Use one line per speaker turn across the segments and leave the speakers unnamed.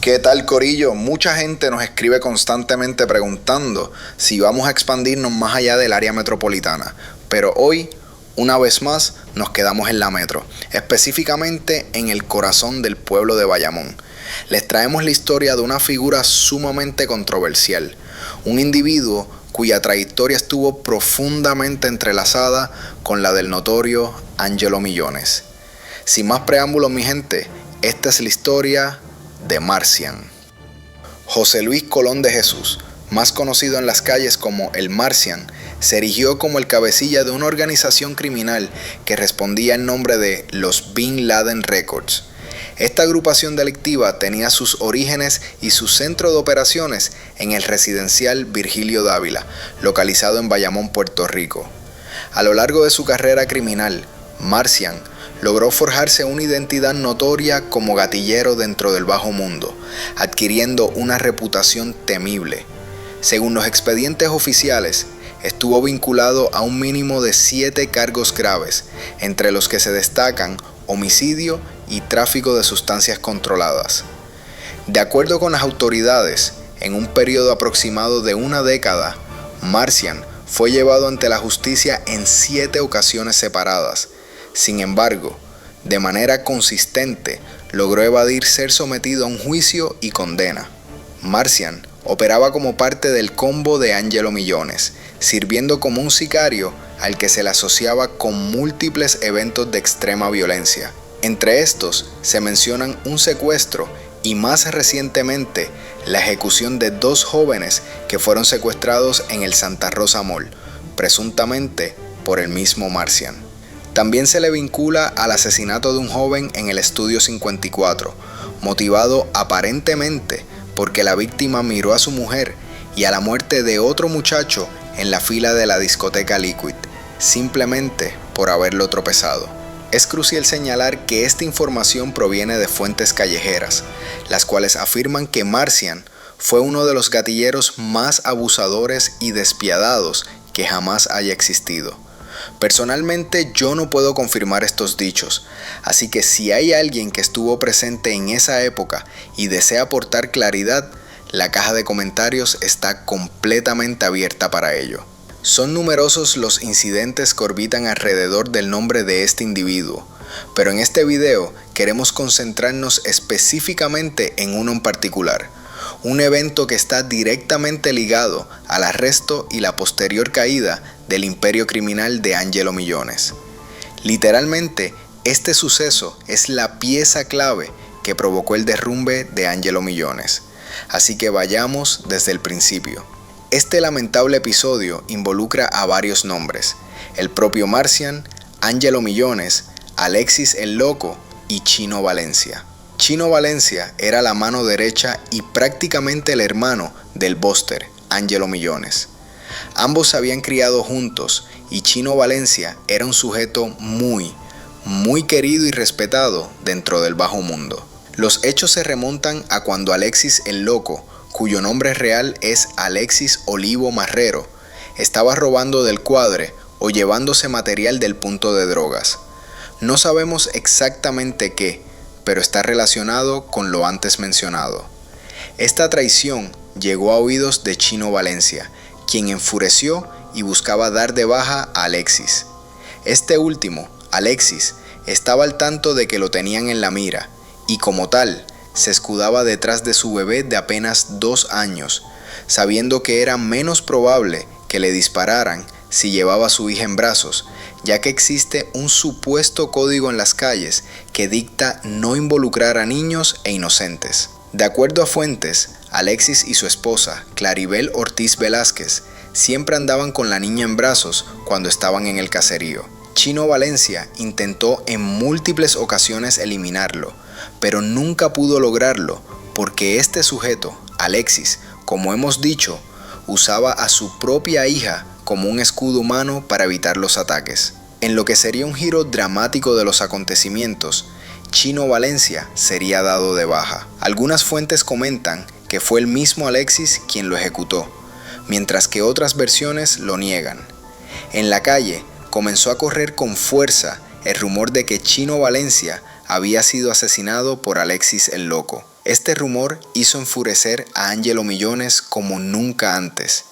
¿Qué tal, corillo? Mucha gente nos escribe constantemente preguntando si vamos a expandirnos más allá del área metropolitana, pero hoy, una vez más, nos quedamos en la metro, específicamente en el corazón del pueblo de Bayamón. Les traemos la historia de una figura sumamente controversial, un individuo cuya trayectoria estuvo profundamente entrelazada con la del notorio Ángelo Millones. Sin más preámbulos, mi gente, esta es la historia de Marcian. José Luis Colón de Jesús, más conocido en las calles como el Marcian, se erigió como el cabecilla de una organización criminal que respondía en nombre de los Bin Laden Records. Esta agrupación delictiva tenía sus orígenes y su centro de operaciones en el residencial Virgilio Dávila, localizado en Bayamón, Puerto Rico. A lo largo de su carrera criminal, Marcian logró forjarse una identidad notoria como gatillero dentro del bajo mundo, adquiriendo una reputación temible. Según los expedientes oficiales, estuvo vinculado a un mínimo de 7 cargos graves, entre los que se destacan homicidio y tráfico de sustancias controladas. De acuerdo con las autoridades, en un periodo aproximado de una década, Marcian fue llevado ante la justicia en 7 ocasiones separadas. Sin embargo, de manera consistente, logró evadir ser sometido a un juicio y condena. Marcian operaba como parte del combo de Ángelo Millones, sirviendo como un sicario al que se le asociaba con múltiples eventos de extrema violencia. Entre estos se mencionan un secuestro y más recientemente la ejecución de 2 jóvenes que fueron secuestrados en el Santa Rosa Mall, presuntamente por el mismo Marcian. También se le vincula al asesinato de un joven en el Estudio 54, motivado aparentemente porque la víctima miró a su mujer, y a la muerte de otro muchacho en la fila de la discoteca Liquid, simplemente por haberlo tropezado. Es crucial señalar que esta información proviene de fuentes callejeras, las cuales afirman que Marcian fue uno de los gatilleros más abusadores y despiadados que jamás haya existido. Personalmente yo no puedo confirmar estos dichos, así que si hay alguien que estuvo presente en esa época y desea aportar claridad, la caja de comentarios está completamente abierta para ello. Son numerosos los incidentes que orbitan alrededor del nombre de este individuo, pero en este video queremos concentrarnos específicamente en uno en particular, un evento que está directamente ligado al arresto y la posterior caída del imperio criminal de Ángelo Millones. Literalmente, este suceso es la pieza clave que provocó el derrumbe de Ángelo Millones. Así que vayamos desde el principio. Este lamentable episodio involucra a varios nombres: el propio Marcian, Ángelo Millones, Alexis el Loco y Chino Valencia. Chino Valencia era la mano derecha y prácticamente el hermano del Buster, Ángelo Millones. Ambos se habían criado juntos y Chino Valencia era un sujeto muy querido y respetado dentro del bajo mundo. Los hechos se remontan a cuando Alexis el Loco, cuyo nombre real es Alexis Olivo Marrero, estaba robando del cuadre o llevándose material del punto de drogas. No sabemos exactamente qué, pero está relacionado con lo antes mencionado. Esta traición llegó a oídos de Chino Valencia, quien enfureció y buscaba dar de baja a Alexis. Este último, Alexis, estaba al tanto de que lo tenían en la mira y como tal se escudaba detrás de su bebé de apenas 2 años, sabiendo que era menos probable que le dispararan si llevaba a su hija en brazos, ya que existe un supuesto código en las calles que dicta no involucrar a niños e inocentes. De acuerdo a fuentes, Alexis y su esposa, Claribel Ortiz Velázquez, siempre andaban con la niña en brazos cuando estaban en el caserío. Chino Valencia intentó en múltiples ocasiones eliminarlo, pero nunca pudo lograrlo porque este sujeto, Alexis, como hemos dicho, usaba a su propia hija como un escudo humano para evitar los ataques. En lo que sería un giro dramático de los acontecimientos, Chino Valencia sería dado de baja. Algunas fuentes comentan que fue el mismo Alexis quien lo ejecutó, mientras que otras versiones lo niegan. En la calle comenzó a correr con fuerza el rumor de que Chino Valencia había sido asesinado por Alexis el Loco. Este rumor hizo enfurecer a Angelo Millones como nunca antes.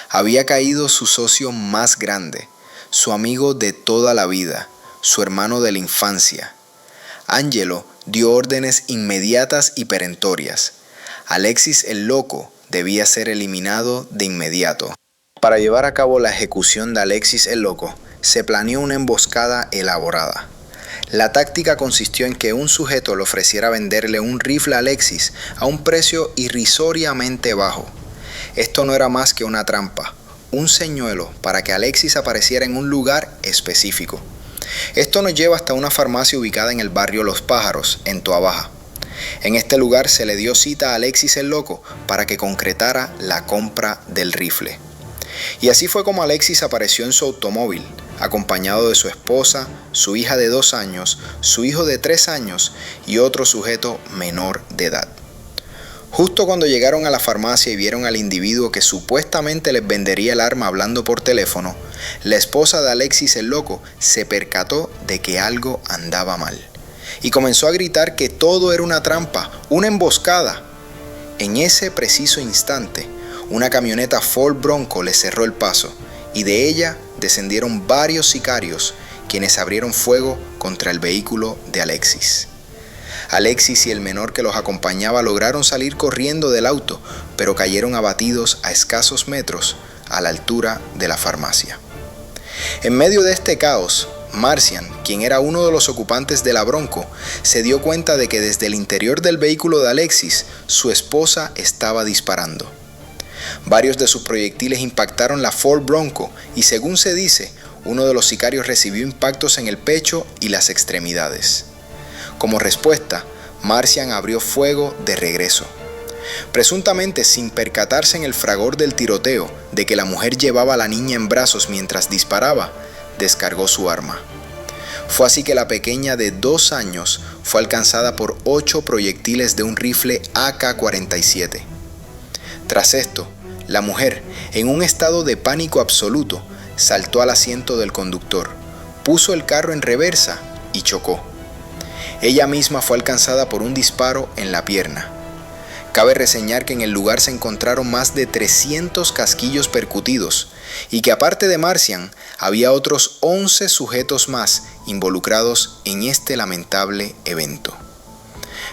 Había caído su socio más grande, su amigo de toda la vida, su hermano de la infancia. Angelo dio órdenes inmediatas y perentorias. Alexis el Loco debía ser eliminado de inmediato. Para llevar a cabo la ejecución de Alexis el Loco, se planeó una emboscada elaborada. La táctica consistió en que un sujeto le ofreciera venderle un rifle a Alexis a un precio irrisoriamente bajo. Esto no era más que una trampa, un señuelo para que Alexis apareciera en un lugar específico. Esto nos lleva hasta una farmacia ubicada en el barrio Los Pájaros, en Toabaja. En este lugar se le dio cita a Alexis el Loco para que concretara la compra del rifle. Y así fue como Alexis apareció en su automóvil, acompañado de su esposa, su hija de 2 años, su hijo de 3 años y otro sujeto menor de edad. Justo cuando llegaron a la farmacia y vieron al individuo que supuestamente les vendería el arma hablando por teléfono, la esposa de Alexis el Loco se percató de que algo andaba mal y comenzó a gritar que todo era una trampa, una emboscada. En ese preciso instante, una camioneta Ford Bronco le cerró el paso y de ella descendieron varios sicarios quienes abrieron fuego contra el vehículo de Alexis. Alexis y el menor que los acompañaba lograron salir corriendo del auto, pero cayeron abatidos a escasos metros a la altura de la farmacia. En medio de este caos, Marcian, quien era uno de los ocupantes de la Bronco, se dio cuenta de que desde el interior del vehículo de Alexis, su esposa estaba disparando. Varios de sus proyectiles impactaron la Ford Bronco y, según se dice, uno de los sicarios recibió impactos en el pecho y las extremidades. Como respuesta, Marcian abrió fuego de regreso. Presuntamente sin percatarse en el fragor del tiroteo de que la mujer llevaba a la niña en brazos mientras disparaba, descargó su arma. Fue así que la pequeña de 2 años fue alcanzada por 8 proyectiles de un rifle AK-47. Tras esto, la mujer, en un estado de pánico absoluto, saltó al asiento del conductor, puso el carro en reversa y chocó. Ella misma fue alcanzada por un disparo en la pierna. Cabe reseñar que en el lugar se encontraron más de 300 casquillos percutidos y que aparte de Marcian, había otros 11 sujetos más involucrados en este lamentable evento.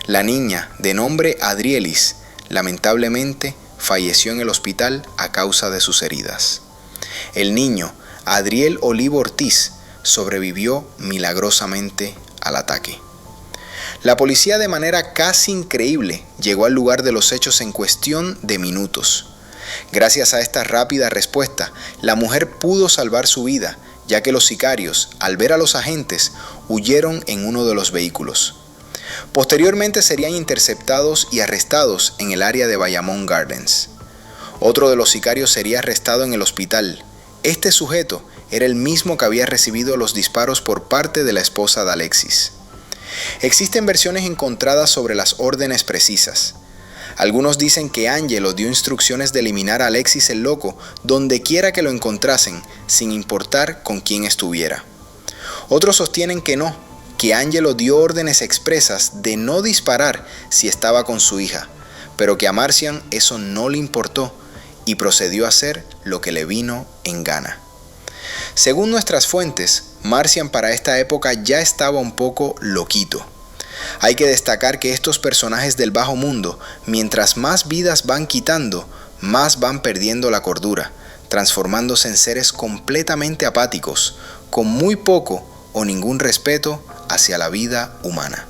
La niña, de nombre Adrielis, lamentablemente falleció en el hospital a causa de sus heridas. El niño, Adriel Olivo Ortiz, sobrevivió milagrosamente al ataque. La policía, de manera casi increíble, llegó al lugar de los hechos en cuestión de minutos. Gracias a esta rápida respuesta, la mujer pudo salvar su vida, ya que los sicarios, al ver a los agentes, huyeron en uno de los vehículos. Posteriormente serían interceptados y arrestados en el área de Bayamón Gardens. Otro de los sicarios sería arrestado en el hospital. Este sujeto era el mismo que había recibido los disparos por parte de la esposa de Alexis. Existen versiones encontradas sobre las órdenes precisas. Algunos dicen que Angelo dio instrucciones de eliminar a Alexis el Loco donde quiera que lo encontrasen, sin importar con quién estuviera. Otros sostienen que no, que Angelo dio órdenes expresas de no disparar si estaba con su hija, pero que a Marcian eso no le importó y procedió a hacer lo que le vino en gana. Según nuestras fuentes, Marcian para esta época ya estaba un poco loquito. Hay que destacar que estos personajes del bajo mundo, mientras más vidas van quitando, más van perdiendo la cordura, transformándose en seres completamente apáticos, con muy poco o ningún respeto hacia la vida humana.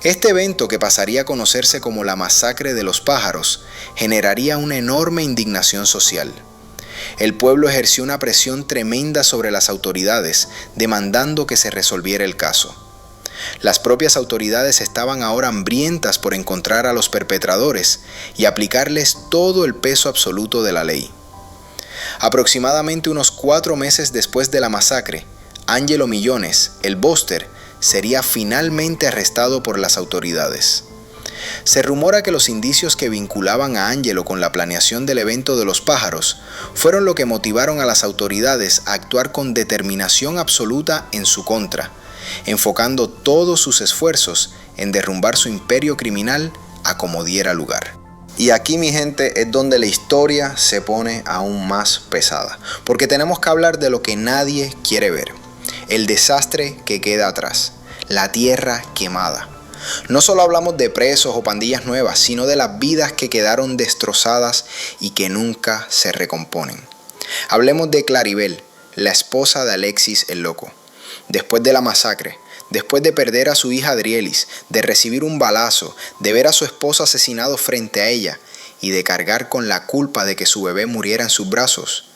Este evento, que pasaría a conocerse como la Masacre de los Pájaros, generaría una enorme indignación social. El pueblo ejerció una presión tremenda sobre las autoridades, demandando que se resolviera el caso. Las propias autoridades estaban ahora hambrientas por encontrar a los perpetradores y aplicarles todo el peso absoluto de la ley. Aproximadamente unos 4 meses después de la masacre, Angelo Millones, el Buster, sería finalmente arrestado por las autoridades. Se rumora que los indicios que vinculaban a Angelo con la planeación del evento de los pájaros fueron lo que motivaron a las autoridades a actuar con determinación absoluta en su contra, enfocando todos sus esfuerzos en derrumbar su imperio criminal a como diera lugar. Y aquí, mi gente, es donde la historia se pone aún más pesada, porque tenemos que hablar de lo que nadie quiere ver: el desastre que queda atrás, la tierra quemada. No solo hablamos de presos o pandillas nuevas, sino de las vidas que quedaron destrozadas y que nunca se recomponen. Hablemos de Claribel, la esposa de Alexis el Loco. Después de la masacre, después de perder a su hija Adrielis, de recibir un balazo, de ver a su esposo asesinado frente a ella y de cargar con la culpa de que su bebé muriera en sus brazos,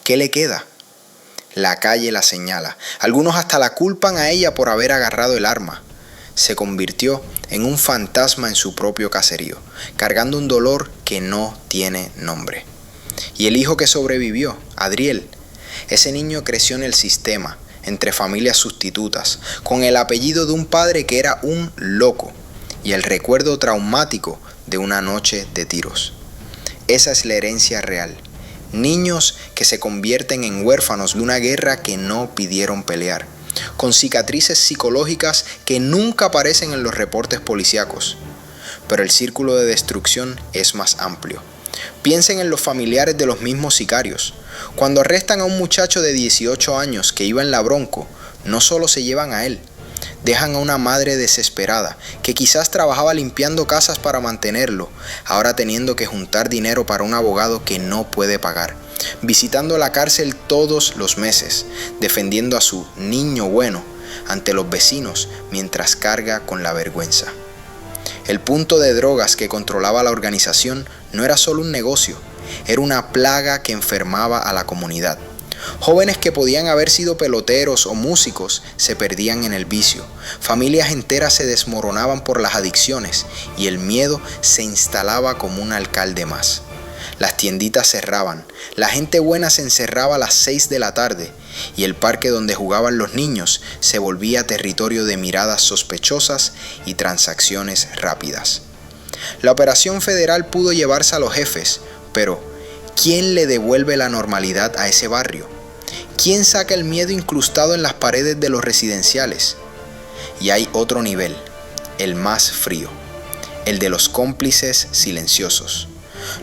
¿qué le queda? La calle la señala. Algunos hasta la culpan a ella por haber agarrado el arma. Se convirtió en un fantasma en su propio caserío, cargando un dolor que no tiene nombre. Y el hijo que sobrevivió, Adriel, ese niño creció en el sistema, entre familias sustitutas, con el apellido de un padre que era un loco y el recuerdo traumático de una noche de tiros. Esa es la herencia real. Niños que se convierten en huérfanos de una guerra que no pidieron pelear, con cicatrices psicológicas que nunca aparecen en los reportes policíacos. Pero el círculo de destrucción es más amplio. Piensen en los familiares de los mismos sicarios. Cuando arrestan a un muchacho de 18 años que iba en la Bronco, no solo se llevan a él, dejan a una madre desesperada que quizás trabajaba limpiando casas para mantenerlo, ahora teniendo que juntar dinero para un abogado que no puede pagar, visitando la cárcel todos los meses, defendiendo a su niño bueno ante los vecinos mientras carga con la vergüenza. El punto de drogas que controlaba la organización no era solo un negocio, era una plaga que enfermaba a la comunidad. Jóvenes que podían haber sido peloteros o músicos se perdían en el vicio. Familias enteras se desmoronaban por las adicciones y el miedo se instalaba como un alcalde más. Las tienditas cerraban, la gente buena se encerraba a las 6 de la tarde y el parque donde jugaban los niños se volvía territorio de miradas sospechosas y transacciones rápidas. La operación federal pudo llevarse a los jefes, pero ¿quién le devuelve la normalidad a ese barrio? ¿Quién saca el miedo incrustado en las paredes de los residenciales? Y hay otro nivel, el más frío, el de los cómplices silenciosos.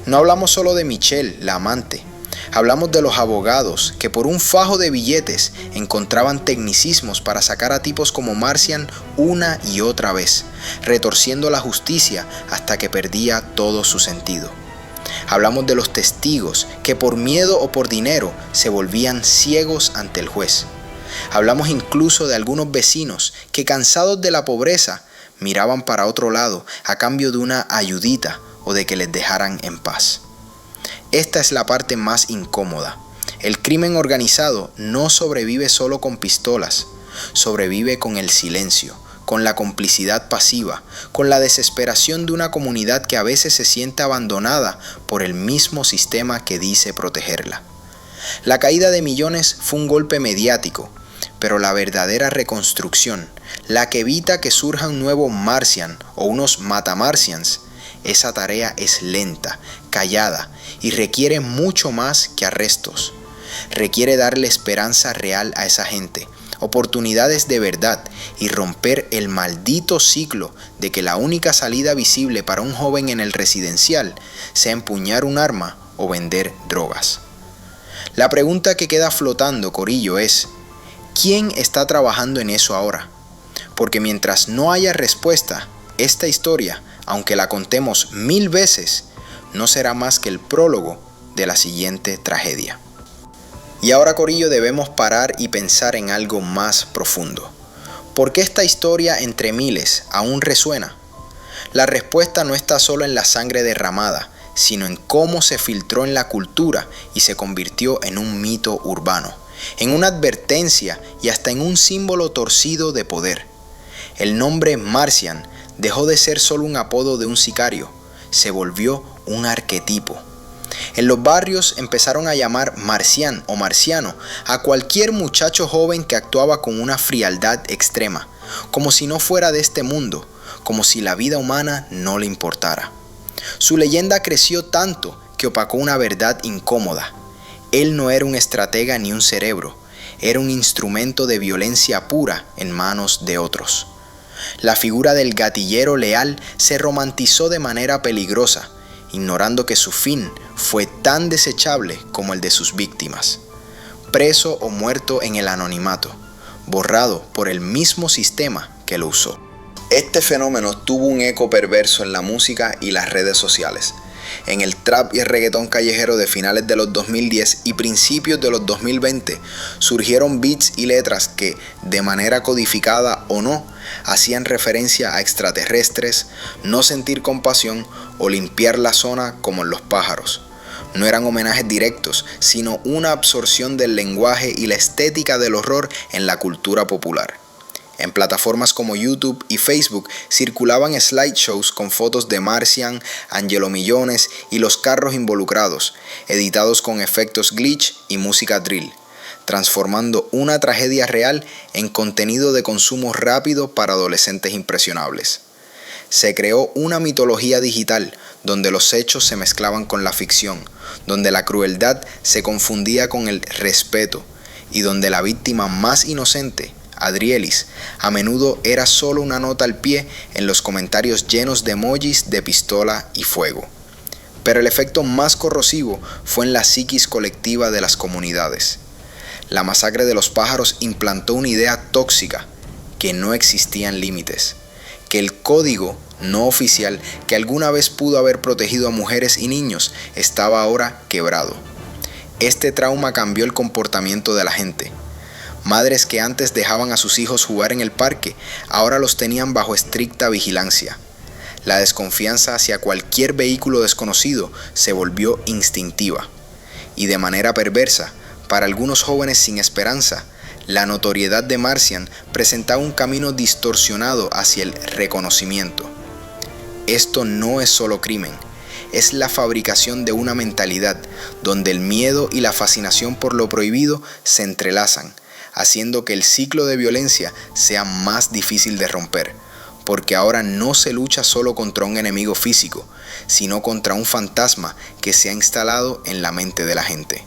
No hablamos solo de Michelle, la amante. Hablamos de los abogados que por un fajo de billetes encontraban tecnicismos para sacar a tipos como Marcian una y otra vez, retorciendo la justicia hasta que perdía todo su sentido. Hablamos de los testigos que por miedo o por dinero se volvían ciegos ante el juez. Hablamos incluso de algunos vecinos que, cansados de la pobreza, miraban para otro lado a cambio de una ayudita o de que les dejaran en paz. Esta es la parte más incómoda. El crimen organizado no sobrevive solo con pistolas, sobrevive con el silencio, con la complicidad pasiva, con la desesperación de una comunidad que a veces se siente abandonada por el mismo sistema que dice protegerla. La caída de millones fue un golpe mediático, pero la verdadera reconstrucción, la que evita que surja un nuevo Marcian o unos matamarcians, esa tarea es lenta, callada y requiere mucho más que arrestos. Requiere darle esperanza real a esa gente, oportunidades de verdad y romper el maldito ciclo de que la única salida visible para un joven en el residencial sea empuñar un arma o vender drogas. La pregunta que queda flotando, corillo, es: ¿quién está trabajando en eso ahora? Porque mientras no haya respuesta, esta historia, aunque la contemos 1000 veces, no será más que el prólogo de la siguiente tragedia. Y ahora, corillo, debemos parar y pensar en algo más profundo. ¿Por qué esta historia entre miles aún resuena? La respuesta no está solo en la sangre derramada, sino en cómo se filtró en la cultura y se convirtió en un mito urbano, en una advertencia y hasta en un símbolo torcido de poder. El nombre Marcian dejó de ser solo un apodo de un sicario, se volvió un arquetipo. En los barrios empezaron a llamar Marcian o Marciano a cualquier muchacho joven que actuaba con una frialdad extrema, como si no fuera de este mundo, como si la vida humana no le importara. Su leyenda creció tanto que opacó una verdad incómoda. Él no era un estratega ni un cerebro, era un instrumento de violencia pura en manos de otros. la figura del gatillero leal se romantizó de manera peligrosa, ignorando que su fin fue tan desechable como el de sus víctimas. Preso o muerto en el anonimato, borrado por el mismo sistema que lo usó. Este fenómeno tuvo un eco perverso en la música y las redes sociales. En el trap y el reggaetón callejero de finales de los 2010 y principios de los 2020 surgieron beats y letras que, de manera codificada o no, hacían referencia a extraterrestres, no sentir compasión o limpiar la zona como en Los Pájaros. No eran homenajes directos, sino una absorción del lenguaje y la estética del horror en la cultura popular. En plataformas como YouTube y Facebook circulaban slideshows con fotos de Marcian, Angelo Millones y los carros involucrados, editados con efectos glitch y música drill, transformando una tragedia real en contenido de consumo rápido para adolescentes impresionables. Se creó una mitología digital donde los hechos se mezclaban con la ficción, donde la crueldad se confundía con el respeto y donde la víctima más inocente, Adrielis, a menudo era solo una nota al pie en los comentarios llenos de emojis de pistola y fuego. Pero el efecto más corrosivo fue en la psiquis colectiva de las comunidades. La masacre de Los Pájaros implantó una idea tóxica, que no existían límites, que el código no oficial que alguna vez pudo haber protegido a mujeres y niños estaba ahora quebrado. Este trauma cambió el comportamiento de la gente. Madres que antes dejaban a sus hijos jugar en el parque, ahora los tenían bajo estricta vigilancia. La desconfianza hacia cualquier vehículo desconocido se volvió instintiva. Y de manera perversa, para algunos jóvenes sin esperanza, la notoriedad de Marcian presentaba un camino distorsionado hacia el reconocimiento. Esto no es solo crimen, es la fabricación de una mentalidad donde el miedo y la fascinación por lo prohibido se entrelazan, haciendo que el ciclo de violencia sea más difícil de romper, porque ahora no se lucha solo contra un enemigo físico, sino contra un fantasma que se ha instalado en la mente de la gente.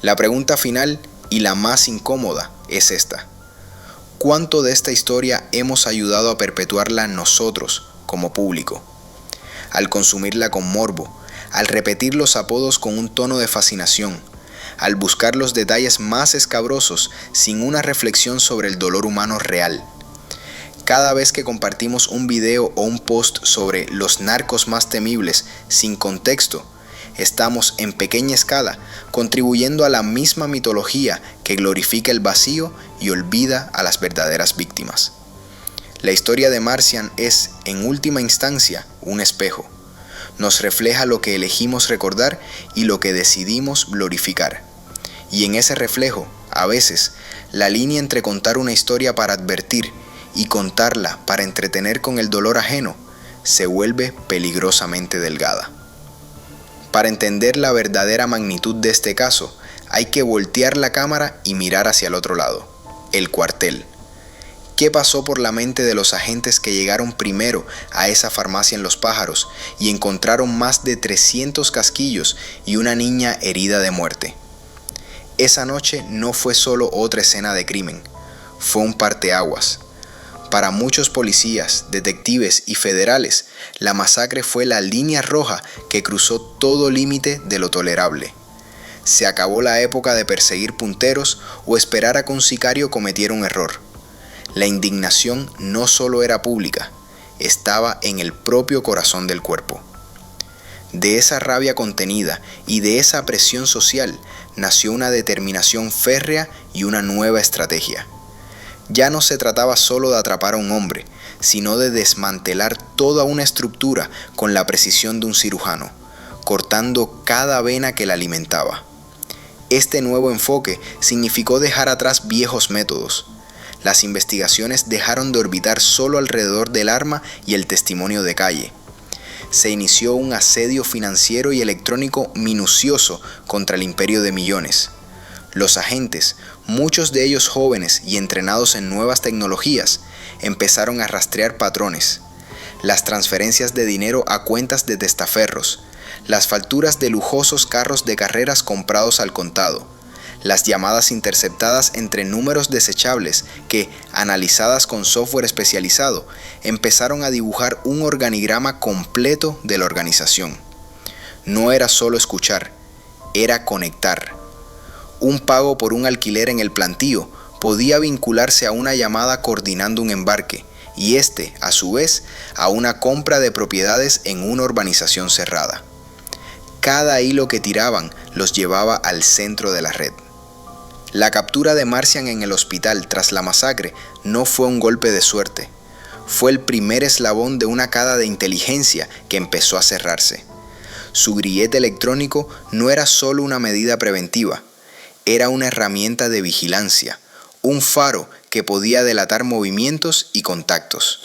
La pregunta final y la más incómoda es esta: ¿cuánto de esta historia hemos ayudado a perpetuarla nosotros como público? Al consumirla con morbo, al repetir los apodos con un tono de fascinación, al buscar los detalles más escabrosos sin una reflexión sobre el dolor humano real. Cada vez que compartimos un video o un post sobre los narcos más temibles sin contexto, estamos en pequeña escala contribuyendo a la misma mitología que glorifica el vacío y olvida a las verdaderas víctimas. La historia de Marcian es, en última instancia, un espejo. Nos refleja lo que elegimos recordar y lo que decidimos glorificar. Y en ese reflejo, a veces, la línea entre contar una historia para advertir y contarla para entretener con el dolor ajeno se vuelve peligrosamente delgada. Para entender la verdadera magnitud de este caso, hay que voltear la cámara y mirar hacia el otro lado, el cuartel. ¿Qué pasó por la mente de los agentes que llegaron primero a esa farmacia en Los Pájaros y encontraron más de 300 casquillos y una niña herida de muerte? Esa noche no fue solo otra escena de crimen, fue un parteaguas. Para muchos policías, detectives y federales, la masacre fue la línea roja que cruzó todo límite de lo tolerable. Se acabó la época de perseguir punteros o esperar a que un sicario cometiera un error. La indignación no solo era pública, estaba en el propio corazón del cuerpo. De esa rabia contenida y de esa presión social nació una determinación férrea y una nueva estrategia. Ya no se trataba solo de atrapar a un hombre, sino de desmantelar toda una estructura con la precisión de un cirujano, cortando cada vena que la alimentaba. Este nuevo enfoque significó dejar atrás viejos métodos. Las investigaciones dejaron de orbitar solo alrededor del arma y el testimonio de calle. Se inició un asedio financiero y electrónico minucioso contra el imperio de millones. Los agentes, muchos de ellos jóvenes y entrenados en nuevas tecnologías, empezaron a rastrear patrones. Las transferencias de dinero a cuentas de testaferros, las facturas de lujosos carros de carreras comprados al contado, Las llamadas interceptadas entre números desechables que, analizadas con software especializado, empezaron a dibujar un organigrama completo de la organización. No era solo escuchar, era conectar. Un pago por un alquiler en el plantío podía vincularse a una llamada coordinando un embarque, y a su vez, a una compra de propiedades en una urbanización cerrada. Cada hilo que tiraban los llevaba al centro de la red. La captura de Marcian en el hospital tras la masacre no fue un golpe de suerte. Fue el primer eslabón de una cadena de inteligencia que empezó a cerrarse. Su grillete electrónico no era solo una medida preventiva, era una herramienta de vigilancia, un faro que podía delatar movimientos y contactos.